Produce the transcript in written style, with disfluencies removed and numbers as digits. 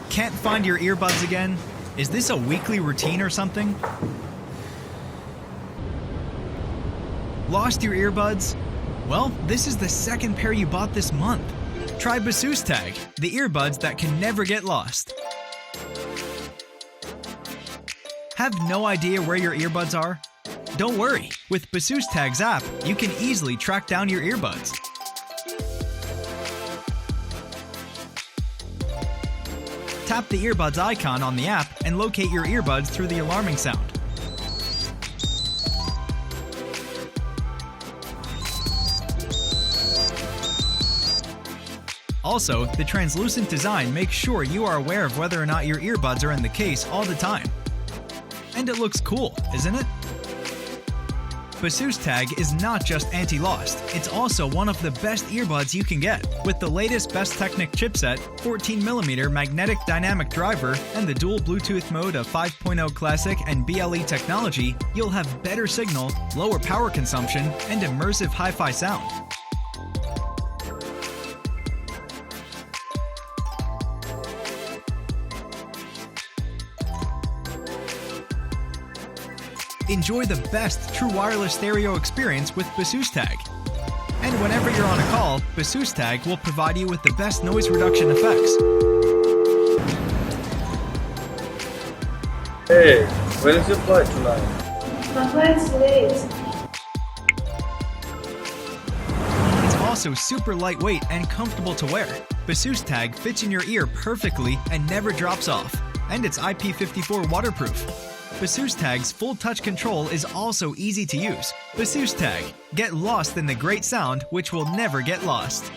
Can't find your earbuds again? Is this a weekly routine or something? Lost your earbuds? Well, this is the second pair you bought this month. Try Baseus Tag, the earbuds that can never get lost. Have no idea where your earbuds are? Don't worry, with Baseus Tag's app, you can easily track down your earbuds. Tap the earbuds icon on the app and locate your earbuds through the alarming sound. Also, the translucent design makes sure you are aware of whether or not your earbuds are in the case all the time. And it looks cool, isn't it? Baseus Tag is not just anti-lost, it's also one of the best earbuds you can get. With the latest Best Technic chipset, 14mm magnetic dynamic driver, and the dual Bluetooth mode of 5.0 Classic and BLE technology, you'll have better signal, lower power consumption, and immersive hi-fi sound. Enjoy the best true wireless stereo experience with Baseus Tag. And whenever you're on a call, Baseus Tag will provide you with the best noise reduction effects. Hey, where is your flight tonight? My flight's late. It's also super lightweight and comfortable to wear. Baseus Tag fits in your ear perfectly and never drops off. And it's IP54 waterproof. Baseus Tag's full touch control is also easy to use. Baseus Tag. Get lost in the great sound which will never get lost.